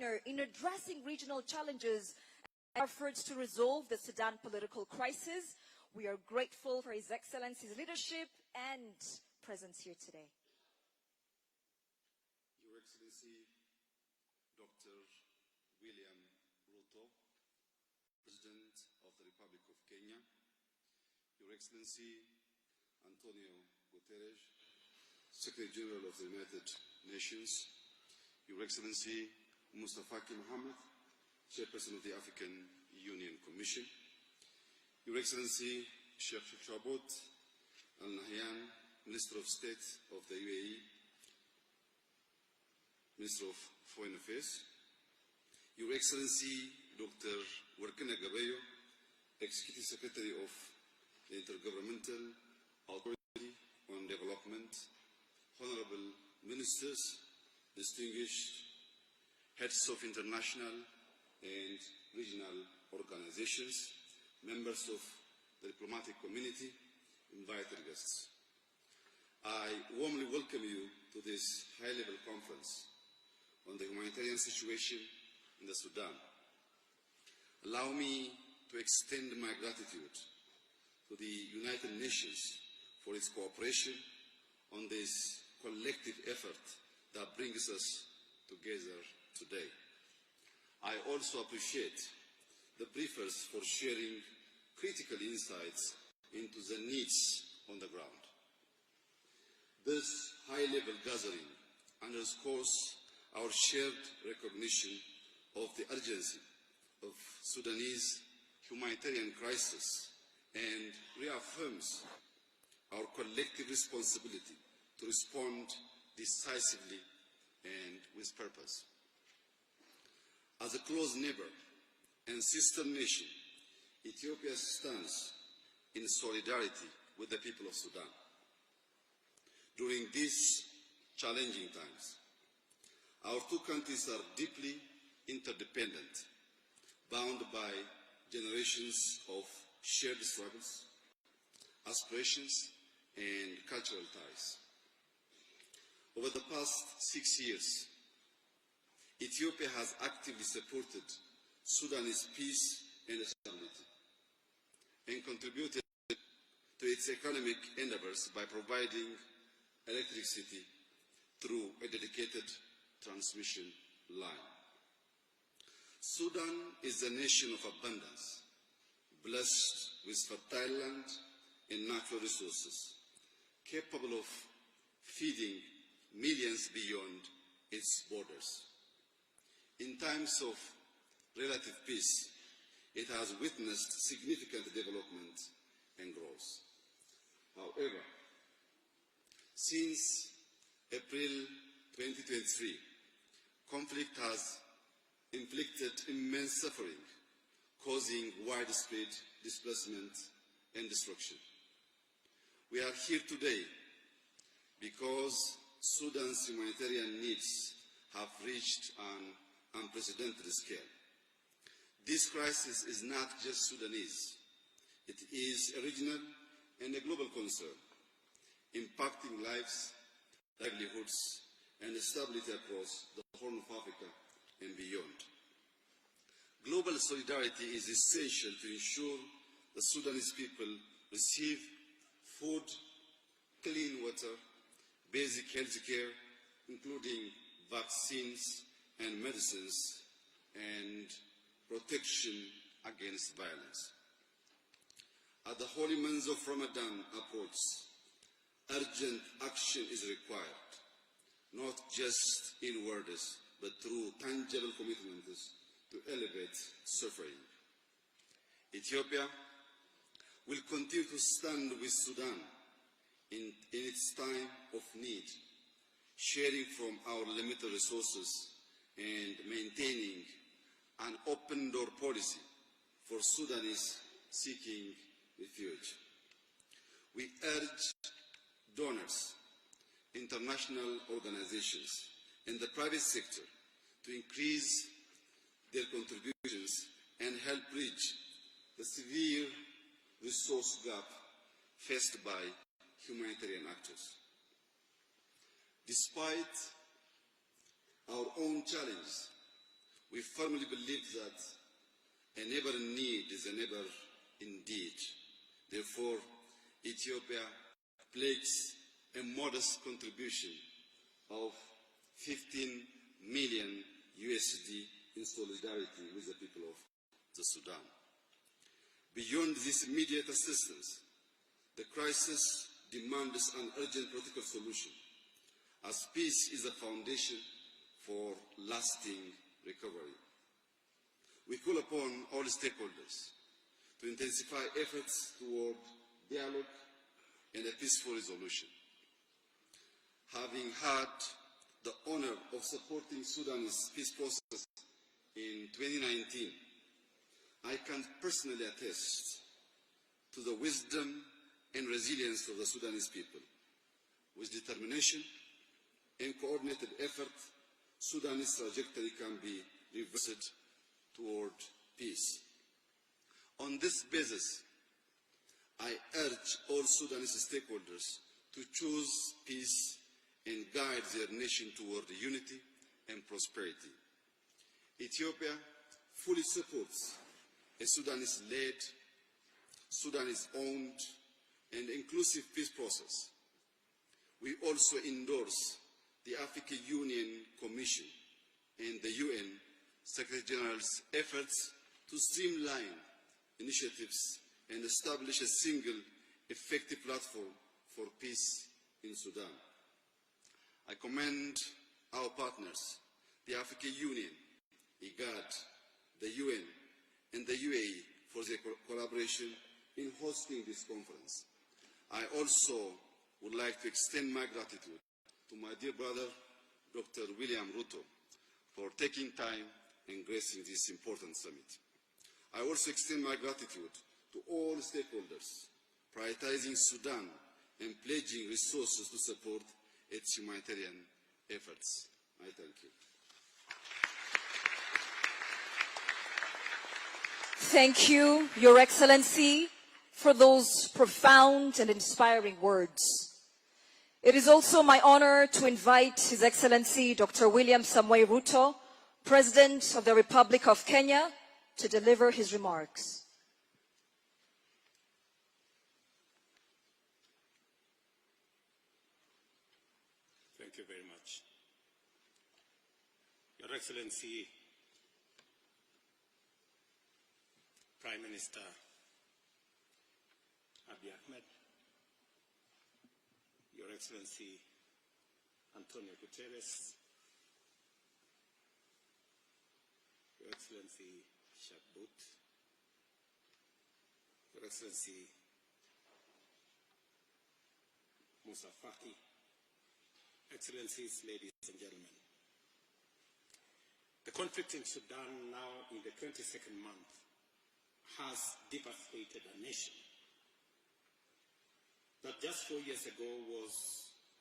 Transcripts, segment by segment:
partner in addressing regional challenges and efforts to resolve the Sudan political crisis. We are grateful for His Excellency's leadership and presence here today. Your Excellency, Dr. William Ruto, President of the Republic of Kenya, Your Excellency, Antonio Guterres, Secretary General of the United Nations, Your Excellency, Mustafa Mohammed, Chairperson of the African Union Commission, Your Excellency, Sheikh Shabot Al Nahyan, Minister of State of the UAE, Minister of Foreign Affairs, Your Excellency, Dr. Workina Gabayo, Executive Secretary of the Intergovernmental Authority on Development, Honorable Ministers, distinguished heads of international and regional organizations, members of the diplomatic community, invited guests. I warmly welcome you to this high-level conference on the humanitarian situation in the Sudan. Allow me to extend my gratitude to the United Nations for its cooperation on this collective effort that brings us together today. I also appreciate the briefers for sharing critical insights into the needs on the ground. This high-level gathering underscores our shared recognition of the urgency of Sudanese humanitarian crisis and reaffirms our collective responsibility to respond decisively and with purpose. As a close neighbor and sister nation, Ethiopia stands in solidarity with the people of Sudan. During these challenging times, our two countries are deeply interdependent, bound by generations of shared struggles, aspirations, and cultural ties. Over the past 6 years, Ethiopia has actively supported Sudanese peace and stability and contributed to its economic endeavors by providing electricity through a dedicated transmission line. Sudan is a nation of abundance, blessed with fertile land and natural resources, capable of feeding millions beyond its borders. In times of relative peace, it has witnessed significant development and growth. However, since April 2023, conflict has inflicted immense suffering, causing widespread displacement and destruction. We are here today because Sudan's humanitarian needs have reached an unprecedented scale. This crisis is not just Sudanese. It is a regional and a global concern, impacting lives, livelihoods, and stability across the Horn of Africa and beyond. Global solidarity is essential to ensure the Sudanese people receive food, clean water, basic health care, including vaccines and medicines, and protection against violence. As the holy months of Ramadan approach, urgent action is required, not just in words, but through tangible commitments to elevate suffering. Ethiopia will continue to stand with Sudan in its time of need, sharing from our limited resources and maintaining an open-door policy for Sudanese seeking refuge. We urge donors, international organizations, and the private sector to increase their contributions and help bridge the severe resource gap faced by humanitarian actors. Despite our own challenges, We firmly believe that a neighbor in need is a neighbor indeed. Therefore, Ethiopia pledges a modest contribution of 15 million USD in solidarity with the people of the Sudan. Beyond this immediate assistance, the crisis demands an urgent political solution, as peace is a foundation for lasting recovery. We call upon all stakeholders to intensify efforts toward dialogue and a peaceful resolution. Having had the honor of supporting Sudan's peace process in 2019, I can personally attest to the wisdom and resilience of the Sudanese people. With determination and coordinated effort, Sudan's trajectory can be reversed toward peace. On this basis, I urge all Sudanese stakeholders to choose peace and guide their nation toward unity and prosperity. Ethiopia fully supports a Sudanese-led, Sudanese-owned, and inclusive peace process. We also endorse the African Union Commission and the UN Secretary General's efforts to streamline initiatives and establish a single effective platform for peace in Sudan. I commend our partners, the African Union, IGAD, the UN, and the UAE for their collaboration in hosting this conference. I also would like to extend my gratitude to my dear brother, Dr. William Ruto, for taking time and gracing this important summit. I also extend my gratitude to all stakeholders, prioritizing Sudan and pledging resources to support its humanitarian efforts. I thank you. Thank you, Your Excellency, for those profound and inspiring words. It is also my honor to invite His Excellency Dr. William Samoei Ruto, President of the Republic of Kenya, to deliver his remarks. Thank you very much. Your Excellency, Prime Minister Abiy Ahmed, Your Excellency Antonio Guterres, Your Excellency Shabut, Your Excellency Musa Faki, Excellencies, ladies and gentlemen. The conflict in Sudan, now in the 22nd month, has devastated a nation that just 4 years ago was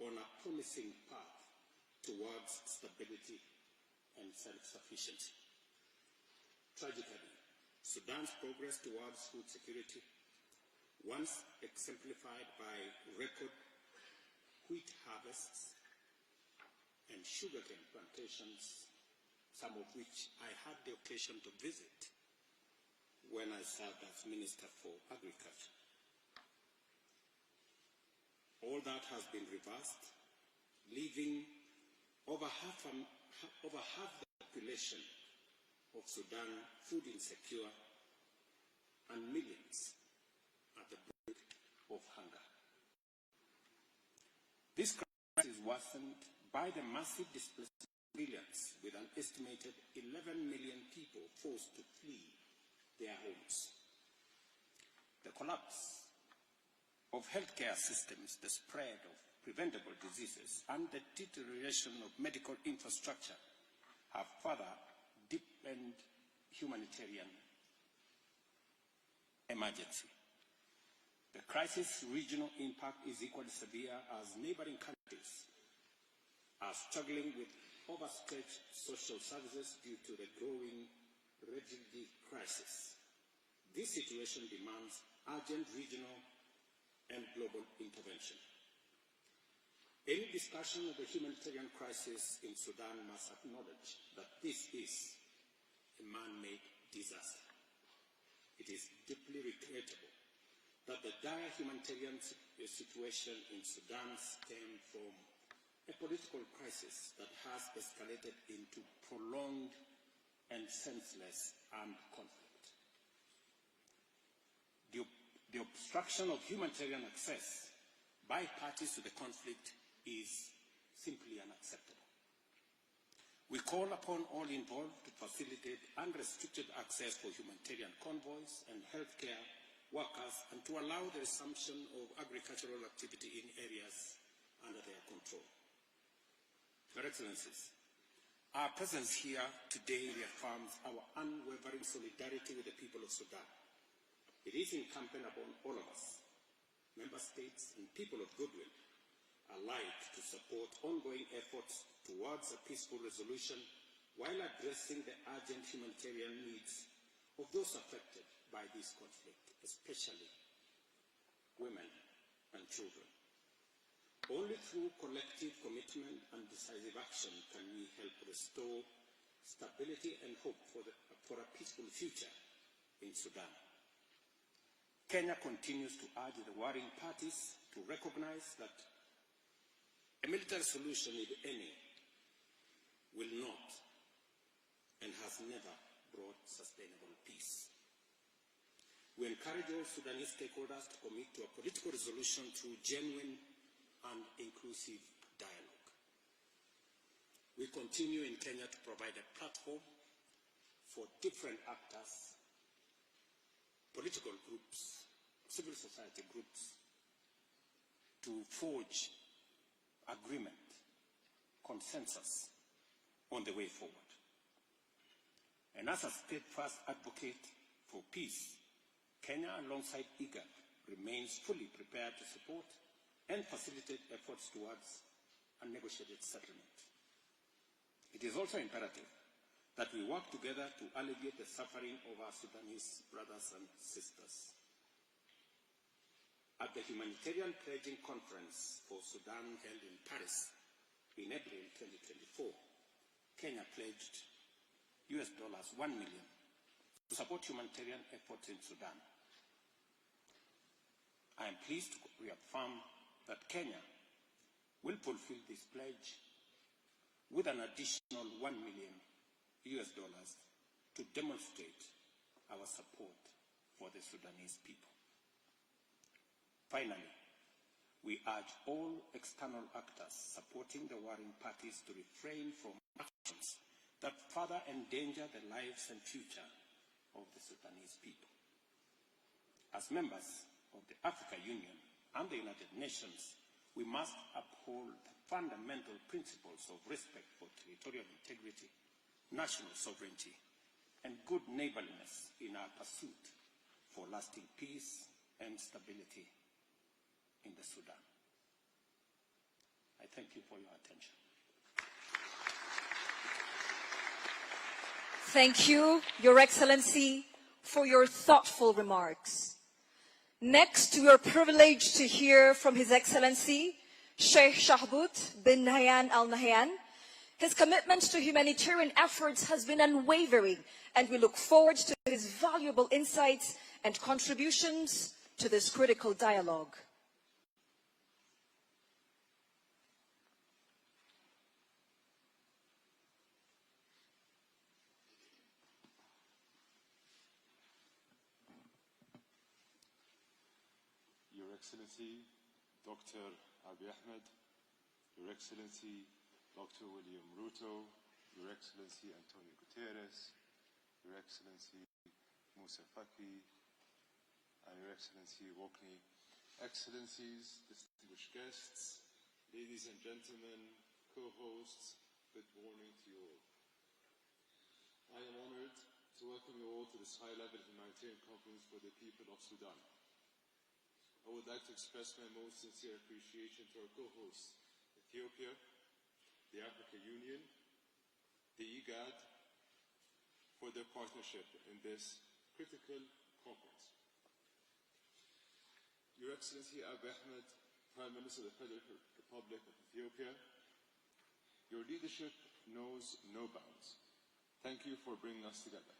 on a promising path towards stability and self-sufficiency. Tragically, Sudan's progress towards food security, once exemplified by record wheat harvests and sugarcane plantations, some of which I had the occasion to visit when I served as Minister for Agriculture. All that has been reversed, leaving over half the population of Sudan food insecure and millions at the brink of hunger. This crisis is worsened by the massive displacement of millions, with an estimated 11 million people forced to flee their homes. The collapse of healthcare systems, the spread of preventable diseases, and the deterioration of medical infrastructure have further deepened humanitarian emergency. The crisis' regional impact is equally severe, as neighboring countries are struggling with overstretched social services due to the growing refugee crisis. This situation demands urgent regional and global intervention. Any discussion of the humanitarian crisis in Sudan must acknowledge that this is man-made disaster. It is deeply regrettable that the dire humanitarian situation in Sudan stems from a political crisis that has escalated into prolonged and senseless armed conflict. The obstruction of humanitarian access by parties to the conflict is simply unacceptable. We call upon all involved to facilitate unrestricted access for humanitarian convoys and healthcare workers and to allow the resumption of agricultural activity in areas under their control. Your Excellencies, our presence here today reaffirms our unwavering solidarity with the people of Sudan. It is incumbent upon all of us, member states and people of goodwill, alike to support ongoing efforts towards a peaceful resolution while addressing the urgent humanitarian needs of those affected by this conflict, especially women and children. Only through collective commitment and decisive action can we help restore stability and hope for a peaceful future in Sudan. Kenya continues to urge the warring parties to recognize that a military solution, if any, will not and has never brought sustainable peace. We encourage all Sudanese stakeholders to commit to a political resolution through genuine and inclusive dialogue. We continue in Kenya to provide a platform for different actors, political groups, civil society groups, to forge agreement, consensus on the way forward. And as a steadfast advocate for peace, Kenya, alongside IGAD, remains fully prepared to support and facilitate efforts towards a negotiated settlement. It is also imperative that we work together to alleviate the suffering of our Sudanese brothers and sisters. At the Humanitarian Pledging Conference for Sudan held in Paris in April 2024, Kenya pledged $1 million to support humanitarian efforts in Sudan. I am pleased to reaffirm that Kenya will fulfill this pledge with an additional $1 million to demonstrate our support for the Sudanese people. Finally, we urge all external actors supporting the warring parties to refrain from actions that further endanger the lives and future of the Sudanese people. As members of the African Union and the United Nations, we must uphold the fundamental principles of respect for territorial integrity, national sovereignty, and good neighborliness in our pursuit for lasting peace and stability in the Sudan. I thank you for your attention. Thank you, Your Excellency, for your thoughtful remarks. Next, we are privileged to hear from His Excellency, Sheikh Shahbout bin Nahyan Al Nahyan. His commitment to humanitarian efforts has been unwavering, and we look forward to his valuable insights and contributions to this critical dialogue. Your Excellency, Dr. Abiy Ahmed, Your Excellency, Dr. William Ruto, Your Excellency Antonio Guterres, Your Excellency Musa Faki, and Your Excellency Wokni. Excellencies, distinguished guests, ladies and gentlemen, co-hosts, good morning to you all. I am honored to welcome you all to this high-level humanitarian conference for the people of Sudan. I would like to express my most sincere appreciation to our co-hosts, Ethiopia, the African Union, the IGAD, for their partnership in this critical conference. Your Excellency Abiy Ahmed, Prime Minister of the Federal Republic of Ethiopia, your leadership knows no bounds. Thank you for bringing us together.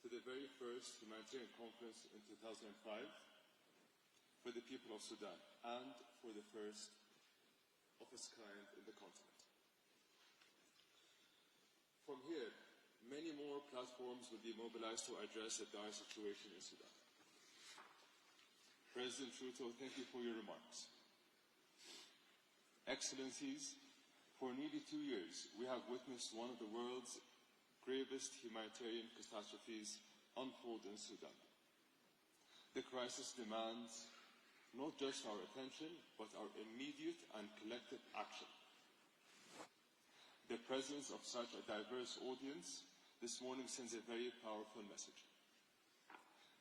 To the very first humanitarian conference in 2005 for the people of Sudan and for the first of its kind in the continent. From here, many more platforms will be mobilized to address the dire situation in Sudan. President Ruto, thank you for your remarks. Excellencies, for nearly 2 years, we have witnessed one of the world's gravest humanitarian catastrophes unfold in Sudan. The crisis demands not just our attention, but our immediate and collective action. The presence of such a diverse audience this morning sends a very powerful message.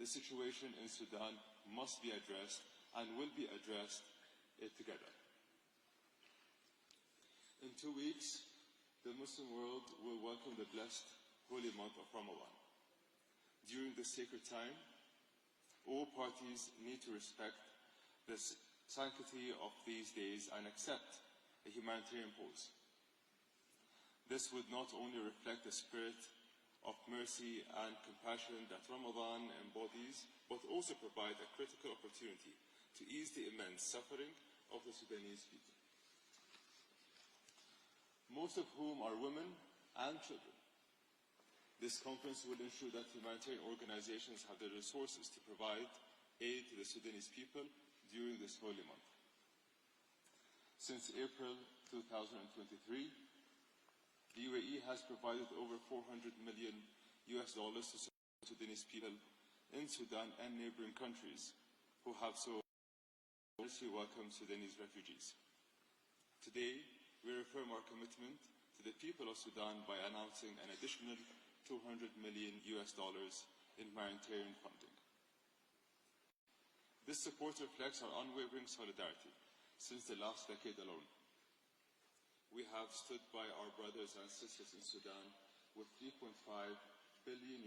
The situation in Sudan must be addressed and will be addressed together. In 2 weeks, the Muslim world will welcome the blessed holy month of Ramadan. During this sacred time, all parties need to respect the sanctity of these days and accept a humanitarian pause. This would not only reflect the spirit of mercy and compassion that Ramadan embodies, but also provide a critical opportunity to ease the immense suffering of the Sudanese people, most of whom are women and children. This conference will ensure that humanitarian organizations have the resources to provide aid to the Sudanese people during this holy month. Since April 2023, the UAE has provided over $400 million to Sudanese people in Sudan and neighboring countries who have so warmly welcomed Sudanese refugees. Today, we reaffirm our commitment to the people of Sudan by announcing an additional $200 million in humanitarian funding. This support reflects our unwavering solidarity since the last decade alone. We have stood by our brothers and sisters in Sudan with $3.5 billion